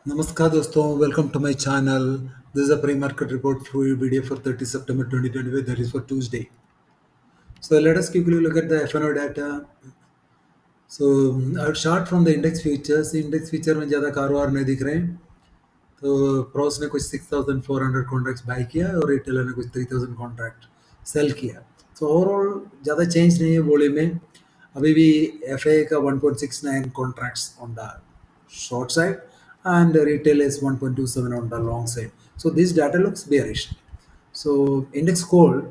Namaskar दोस्तों, welcome to my channel. This is a pre-market report for video for 30 September 2025, that is for Tuesday. So let us quickly look at the FNO data. So I'll start from the index futures. Index future में ज़्यादा कारोबार नहीं दिख रहे हैं. तो pros ने कुछ 6,400 कॉन्ट्रैक्ट्स बाई किया और रिटेलर ने कुछ 3,000 कॉन्ट्रैक्ट सेल किया. तो ओवरऑल ज़्यादा चेंज नहीं है वॉल्यूम में. अभी भी एफ ए का 1.69 contracts on the short side and retail is 1.27 on the long side. So this data looks bearish. So index gold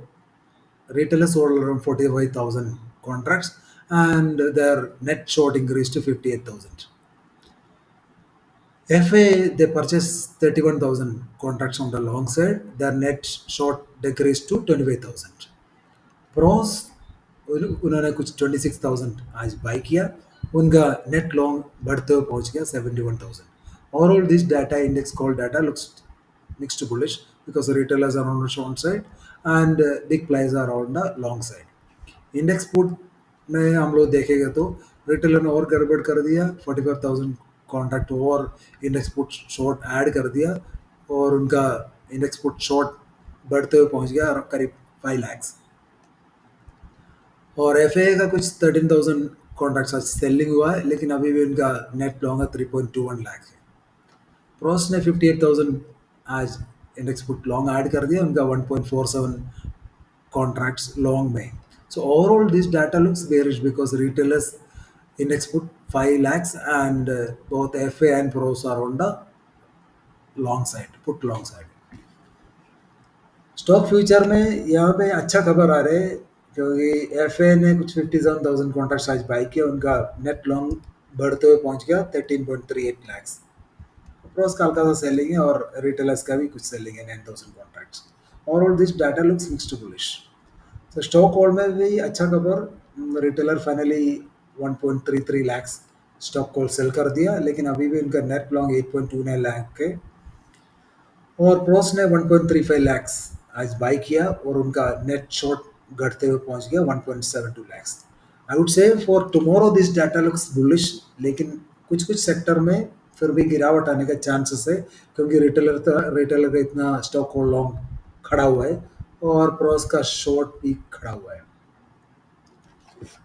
retailers sold around 45,000 contracts and their net short increased to 58,000. FA, they purchased 31,000 contracts on the long side. Their net short decreased to 25,000. Pros, उन्होंने कुछ 26,000 आज by किया. उनका net long बढ़ते हुए पहुंच गया 71,000. Overall, this data index call data looks mixed to bullish because the retailers are on the short side and big players are on the long side. Index put में हम लोग देखेंगे तो रिटेलर ने और गड़बड़ कर दिया. 45,000 कॉन्ट्रैक्ट और इंडेक्स पुट शॉर्ट ऐड कर दिया और उनका इंडेक्स पुट शॉर्ट बढ़ते हुए पहुंच गया करीब 5 lakhs. और एफ का कुछ 13,000 कॉन्ट्रैक्ट्स आज सेलिंग हुआ है, लेकिन अभी भी उनका नेट लॉन्ग है 3.21 लाख है. प्रोस ने 58,000 आज इंडेक्स पुट लॉन्ग ऐड कर दिया, उनका 1.47 contracts long may. So overall, this data looks bearish because retailers index put 5 lakhs and both FA and pros are on the long side, put long side. Stock future में यहाँ पे अच्छा खबर आ रहे हैं क्योंकि एफए ने कुछ 57,000 कॉन्ट्रैक्ट्स आज बाई किया. उनका नेट लॉन्ग बढ़ते हुए पहुंच गया 13.38 lakhs. प्रोस का हल्का सा सेलिंग है और रिटेलर्स का भी कुछ सेलिंग है 9,000 contracts. Overall this data looks mixed to bullish. तो स्टॉक होल्ड में भी अच्छा खबर. Retailer finally 1.33 lakhs stock hold sell कर दिया, लेकिन अभी भी उनका नेट लॉन्ग 8.29 लाख के. और प्रोस ने 1.35 lakhs आज बाई किया और उनका नेट शॉर्ट घटते हुए पहुंच गया 1.72 lakhs. I would say for tomorrow this data looks bullish, लेकिन कुछ कुछ सेक्टर में फिर भी गिरावट आने का चांसेस है क्योंकि रिटेलर का इतना स्टॉक होल्ड लॉन्ग खड़ा हुआ है और प्रोस का शॉर्ट भी खड़ा हुआ है.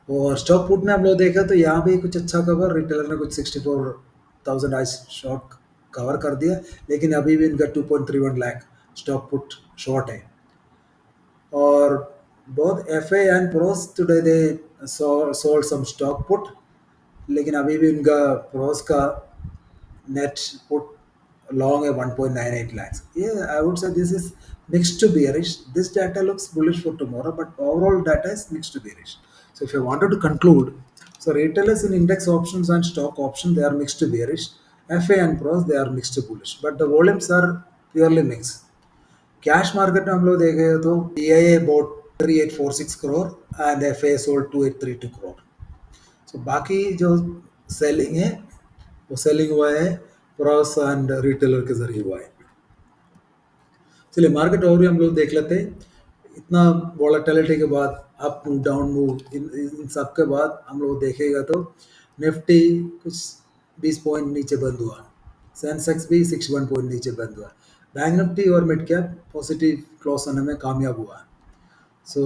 और स्टॉक पुट में हम लोग देखा तो यहाँ भी कुछ अच्छा कवर. रिटेलर ने कुछ 64,000 आज शॉर्ट कवर कर दिया, लेकिन अभी भी इनका 2.31 लाख स्टॉक पुट शॉर्ट है. और both F and pros today they sold some stock put, लेकिन अभी भी उनका प्रोस का net put long at 1.98 lakhs. Yeah, I would say this is mixed to bearish. This data looks bullish for tomorrow, but overall data is mixed to bearish. So if I wanted to conclude, so retailers in index options and stock options, they are mixed to bearish. FA and pros, they are mixed to bullish, but the volumes are purely mixed. Cash market में हम लोग देखे तो DIA bought 3,846 crore and FA sold 2,832 crore. So बाकी जो selling है वो selling हुआ है प्रोस एंड रिटेलर के जरिए हुआ है. चलिए मार्केट ओवरव्यू हम लोग देख लेते हैं. इतना वॉलेटिलिटी के बाद up move down move in सब के बाद हम लोग देखेगा तो निफ्टी कुछ 20 पॉइंट नीचे बंद हुआ. सेंसेक्स भी 61 पॉइंट नीचे बंद हुआ. बैंक निफ्टी और मिड कैप पॉजिटिव क्लोज होने में कामयाब हुआ. सो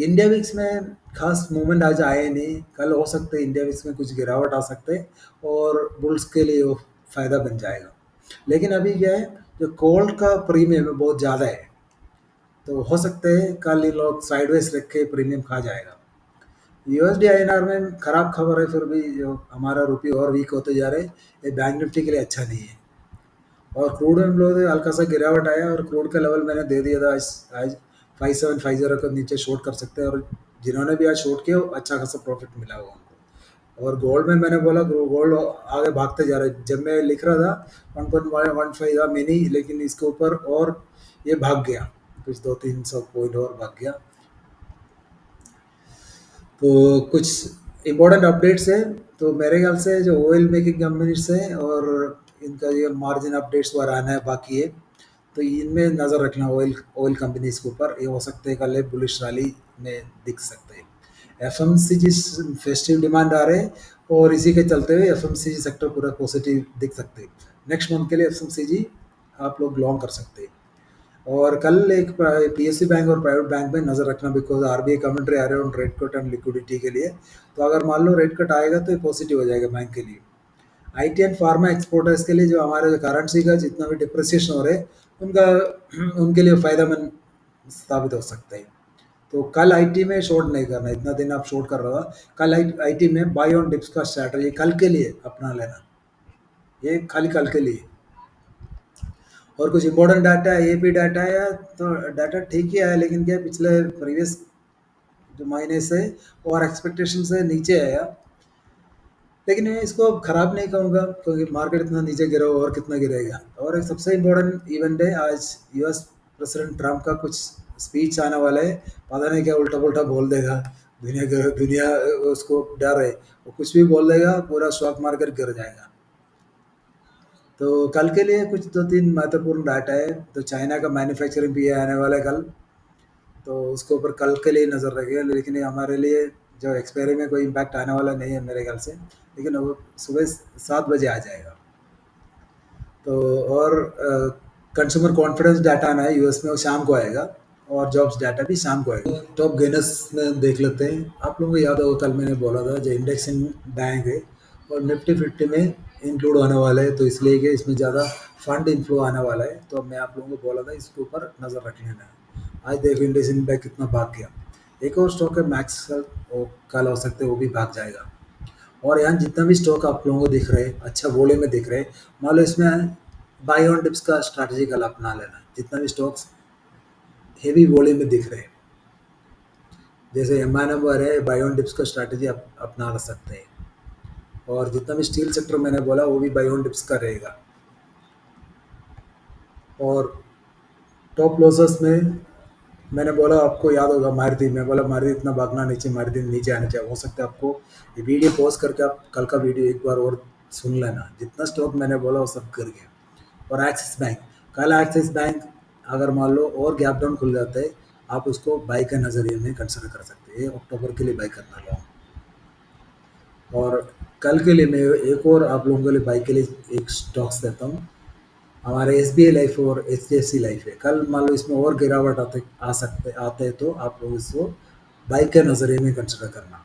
इंडिया विक्स में खास मूवमेंट आज आए नहीं. कल हो सकते हैं इंडिया विक्स में कुछ गिरावट आ सकते हैं और बुल्स के लिए वो फ़ायदा बन जाएगा. लेकिन अभी क्या है, जो गोल्ड का प्रीमियम है बहुत ज़्यादा है, तो हो सकता है कल ये लोग साइडवेज रख के प्रीमियम खा जाएगा. यूएसडी आईएनआर में खराब खबर है, फिर भी जो हमारा रुपये और वीक होते जा रहे हैं, ये बैंक निफ्टी के लिए अच्छा नहीं है. और क्रूड में हम लोग हल्का सा गिरावट आया और क्रूड का लेवल मैंने दे दिया था. आज 5750 के नीचे शॉर्ट कर सकते हैं और जिन्होंने भी आज शॉर्ट किया अच्छा खासा प्रॉफिट मिला हुआ उनको. और गोल्ड में मैंने बोला गोल्ड आगे भागते जा रहा है. जब मैं लिख रहा था 1.15 था मिनी, लेकिन इसके ऊपर और ये भाग गया, कुछ 200-300 पॉइंट और भाग गया. तो कुछ इम्पोर्टेंट अपडेट्स है. तो मेरे ख्याल से जो ऑयल मेकिंग कंपनीज हैं और इनका ये मार्जिन अपडेट्स वगैरह आना है बाकी है, तो इनमें नज़र रखना ऑयल कंपनीज के ऊपर. ये हो सकते हैं कल बुलिश रैली में दिख सकते हैं. एफएमसीजी फेस्टिव डिमांड आ रहे हैं और इसी के चलते हुए एफएमसीजी सेक्टर पूरा पॉजिटिव दिख सकते हैं। नेक्स्ट मंथ के लिए एफएमसीजी आप लोग लॉन्ग कर सकते हैं। और कल एक पीएसयू बैंक और प्राइवेट बैंक में नजर रखना, बिकॉज आरबीआई कमेंट्री आ रहे हैं रेट कट एंड लिक्विडिटी के लिए। तो अगर मान लो रेट कट आएगा तो ये पॉजिटिव हो जाएगा बैंक के लिए। आईटी एंड फार्मा एक्सपोर्टर्स के लिए जो हमारे करेंसी का जितना भी डिप्रिसिएशन हो रहा है उनका उनके लिए फायदेमंद साबित हो सकता है। तो कल आईटी में शॉर्ट नहीं करना, इतना दिन आप शॉर्ट कर रहा था। कल आईटी में बाय ऑन डिप्स का स्ट्रैटेजी कल के लिए अपना लेना, ये खाली कल के लिए। और कुछ इंपॉर्टेंट डाटा है, एपी डाटा है तो डाटा ठीक ही आया, लेकिन क्या पिछले प्रीवियस जो महीने से और एक्सपेक्टेशन से नीचे आया। लेकिन मैं इसको अब खराब नहीं कहूँगा, क्योंकि मार्केट इतना नीचे गिरा हुआ और कितना गिरेगा। और एक सबसे इम्पोर्टेंट इवेंट है आज, यूएस प्रेसिडेंट ट्रम्प का कुछ स्पीच आने वाला है। पता नहीं क्या उल्टा पुल्टा बोल देगा, दुनिया उसको डर है, वो कुछ भी बोल देगा पूरा स्टॉक मार्केट गिर जाएगा। तो कल के लिए कुछ दो तीन महत्वपूर्ण डाटा है। तो चाइना का मैन्युफैक्चरिंग भी आने वाला है कल, तो उसके ऊपर कल के लिए नज़र रखिए। लेकिन ये हमारे लिए जो एक्सपायरी में कोई इम्पैक्ट आने वाला नहीं है मेरे ख्याल से, लेकिन वो सुबह 7 बजे आ जाएगा। तो और कंज्यूमर कॉन्फिडेंस डाटा आना है यूएस में, वो शाम को आएगा। और जॉब्स डाटा भी शाम को आएगा। टॉप गेनर्स में देख लेते हैं। आप लोगों को याद होगा कल मैंने बोला था जो इंडेक्सिंग बैंक है और निफ्टी फिफ्टी में इंक्लूड होने वाला है, तो इसलिए कि इसमें ज़्यादा फंड इनफ्लो आने वाला है। तो मैं आप लोगों को बोला था इसके ऊपर नज़र रख लेना है। आज देखो इंडेक्सिंग बैंक कितना भाग गया। एक और स्टॉक है मैक्स, वो कल हो सकते हैं वो भी भाग जाएगा। और यहाँ जितना भी स्टॉक आप लोगों को दिख रहे हैं अच्छा वॉल्यूम में दिख रहे हैं, मान लो इसमें बाय ऑन डिप्स का स्ट्रैटेजी कल अपना लेना। जितना भी स्टॉक्स हेवी वॉल्यूम में दिख रहे हैं, जैसे एम आई नंबर है, बाय ऑन डिप्स का स्ट्रैटेजी अपना सकते हैं। और जितना भी स्टील सेक्टर मैंने बोला वो भी बाय ऑन डिप्स का रहेगा। और टॉप लॉसेस में मैंने बोला, आपको याद होगा मारुति, मैं बोला मारुति इतना भागना नीचे, मारुति नीचे आने चाहिए। हो सकता है आपको ये वीडियो पॉज करके आप कल का वीडियो एक बार और सुन लेना, जितना स्टॉक मैंने बोला वो सब कर गया। और एक्सिस बैंक, कल एक्सिस बैंक अगर मान लो और गैप डाउन खुल जाता है, आप उसको बाई का नज़रिए में कंसिडर कर सकते हैं। अक्टूबर के लिए बाई करना लो। और कल के लिए मैं एक और आप लोगों के लिए बाई के लिए एक स्टॉक्स देता हूँ। हमारे एस बी आई लाइफ और H D F C life है। कल मान लो इसमें और गिरावट आते हैं तो आप लोग इसको बाइक के नज़रिए में कंसिडर करना।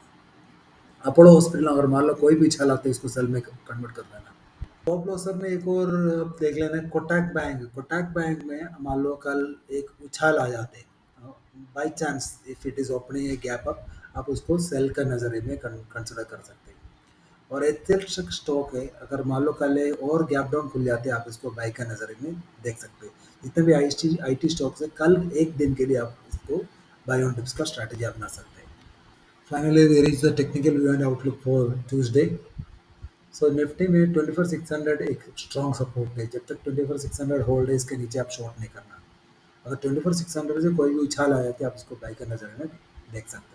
अपोलो हॉस्पिटल अगर मान लो कोई भी छल आते है इसको सेल में कन्वर्ट कर देना। टॉप लॉसर में एक और देख लेना है कोटक बैंक। कोटक बैंक में मान लो कल एक उछाल आ जाते, by chance if it is opening a gap up, आप उसको सेल का नज़रिए में कंसिडर कर सकते हैं। और ऐतिहासिक स्टॉक है, अगर मान लो कल और गैप डाउन खुल जाते हैं आप इसको बाई का नज़रिए में देख सकते हैं। जितने भी आई टी स्टॉक्स है कल एक दिन के लिए आप इसको बाई ऑन डिप्स का स्ट्रैटेजी अपना सकते हैं। Finally there is the technical view and outlook for Tuesday. So Nifty में 24,600 एक स्ट्रॉन्ग सपोर्ट है। जब तक 24,600 होल्ड है इसके नीचे आप शॉर्ट नहीं करना। अगर 24,600 से कोई भी उछाल आया तो आप इसको बाई का नज़रिए में देख सकते हैं।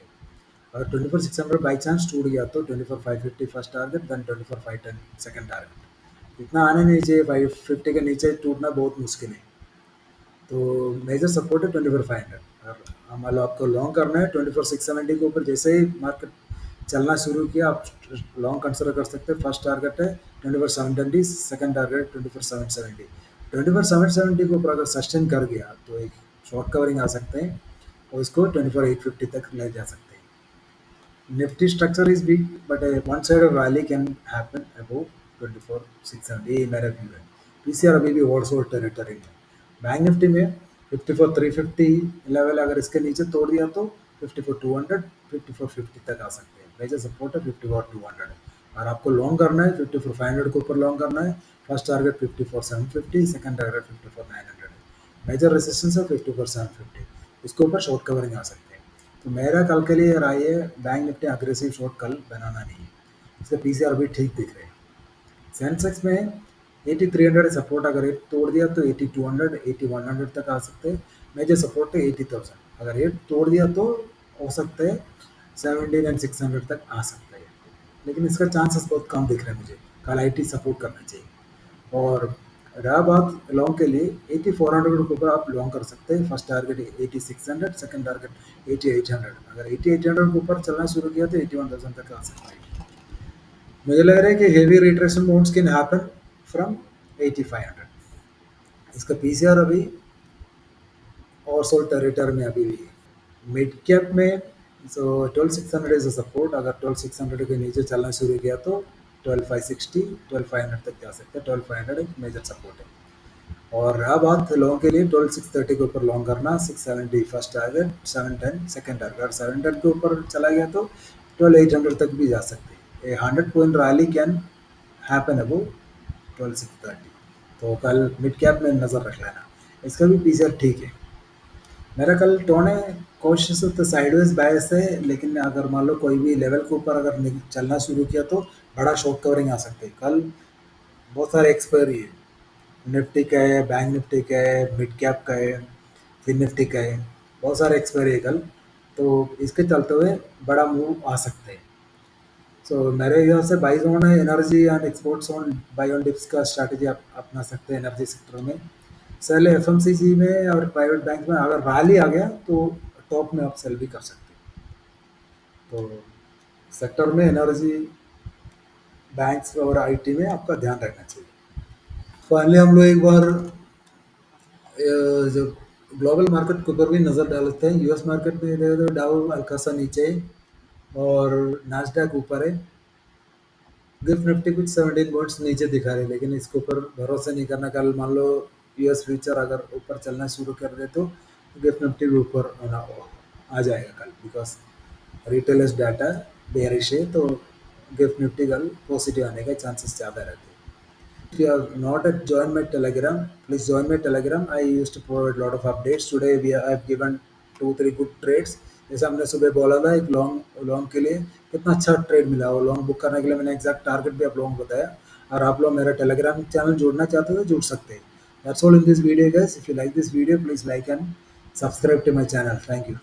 अगर 24,600 बाई चांस टूट गया तो 24,550 first target, then 24,510 second target. इतना आने नहीं चाहिए, 550 के नीचे टूटना बहुत मुश्किल है। तो मेजर सपोर्ट है 24,500। और मान लो आपको लॉन्ग करना है 24,670 के ऊपर, जैसे ही मार्केट चलना शुरू किया आप लॉन्ग कंसिडर कर सकते हैं। फर्स्ट टारगेट है 24,720, सेकंड टारगेट 24,770। 24,770 के ऊपर अगर सस्टेन कर गया तो एक शॉर्ट कवरिंग आ सकते हैं और इसको 24,850 तक ले जा सकते हैं। Nifty structure is weak, but a one-sided rally can happen above 24,670 ये मेरा व्यू है। पीसीआर अभी भी ओवरसोल्ड टेरिटरी में। बैंक निफ्टी में 54,350 लेवल अगर इसके नीचे तोड़ दिया तो 54,200, 54,50 तक आ सकते हैं। मेजर सपोर्ट है 54,200। और आपको लॉन्ग करना है 54,500 के ऊपर लॉन्ग करना है। फर्स्ट टारगेट 54,750, सेकंड टारगेट 54,900 है। मेजर रेजिस्टेंस है 54,750, इसके ऊपर शॉर्ट कवरिंग आ सकते हैं। तो मेरा कल के लिए राय है बैंक निफ्टी अग्रेसिव शॉर्ट कल बनाना नहीं है। इससे पीसीआर भी ठीक दिख रहे हैं। सेंसेक्स में 8300 सपोर्ट अगर ये तोड़ दिया तो 8200, 8100 तक आ सकते हैं। मेजर सपोर्ट है 80,000, अगर ये तोड़ दिया तो हो सकते हैं 17,600 तक आ सकते हैं। लेकिन इसका चांसेस बहुत कम दिख रहे हैं मुझे। कल आईटी सपोर्ट करना चाहिए। और रहा बात लॉन्ग के लिए 8400 के ऊपर आप लॉन्ग कर सकते हैं। First target 8600, second target 8800। अगर 8800 के ऊपर चलना शुरू किया तो 81,000 तक आ सकता है। मुझे लग रहा है कि heavy retracement moves can happen from 8500। इसका पीसीआर अभी और सोल टेरिटरी में अभी भी है। मिड कैप में सो 12600 इज सपोर्ट। अगर 12600 के नीचे चलना शुरू किया तो 12560 12500 तक जा सकते हैं। 12500 एक मेजर सपोर्ट है। और रहा बात लॉन्ग के लिए 12630 के ऊपर लॉन्ग करना। 670 फर्स्ट टारगेट, 710 सेकंड टारगेट। अगर 710 के ऊपर चला गया तो 12800 तक भी जा सकते हैं। ए 100 point rally can happen above 12630। तो कल मिड कैप में नज़र रख लेना। इसका भी पीसीआर ठीक है। मेरा कल टोन है कोशिश तो साइडवेज बायस है, लेकिन अगर मान लो कोई भी लेवल के ऊपर अगर चलना शुरू किया तो बड़ा शॉर्ट कवरिंग आ सकते हैं। कल बहुत सारे एक्सपायरी है। निफ्टी का है, बैंक निफ्टी का है, मिड कैप का है, फिन निफ्टी का है। बहुत सारे एक्सपायरी है कल। तो इसके चलते हुए बड़ा मूव आ सकते हैं। सो मेरे हिसाब से बाई जोन है energy and export zone. By on dips का स्ट्रैटेजी आप अपना सकते हैं एनर्जी सेक्टर में। सेल एफएमसीजी में और प्राइवेट बैंक में अगर रैली आ गया तो टॉप में आप सेल भी कर सकते हैं। तो सेक्टर में एनर्जी, बैंक्स और आईटी में आपका ध्यान रखना चाहिए। फाइनली हम लोग एक बार जो ग्लोबल मार्केट के ऊपर भी नज़र डालते हैं। यूएस मार्केट में इधर उधर डाउ हल्का सा नीचे है और नास्डैक ऊपर है। गिफ्ट निफ्टी कुछ 17 पॉइंट्स नीचे दिखा रहे हैं, लेकिन इसके ऊपर भरोसा नहीं करना। कल मान लो यूएस फ्यूचर अगर ऊपर चलना शुरू कर दे तो गिफ्ट निफ्टी भी ऊपर आ जाएगा कल। बिकॉज रिटेलर्स डाटा बेयरिश है तो गिफ्ट निफ्टी कल पॉजिटिव आने के चांसेस ज़्यादा रहते हैं। If you have not yet joined my Telegram, please join my Telegram. I used to provide a lot of updates. Today I have given 2-3 good trades. जैसे हमने सुबह बोला था एक लॉन्ग लॉन्ग के लिए कितना अच्छा ट्रेड मिला। वो लॉन्ग बुक करने के लिए मैंने एग्जैक्ट टारगेट भी आप लोगों को बताया। और आप लोग मेरा टेलीग्राम चैनल जोड़ना चाहते हो तो जुड़ सकते हैं। That's all in this video guys. If you like this video, please like and subscribe to my channel. Thank you.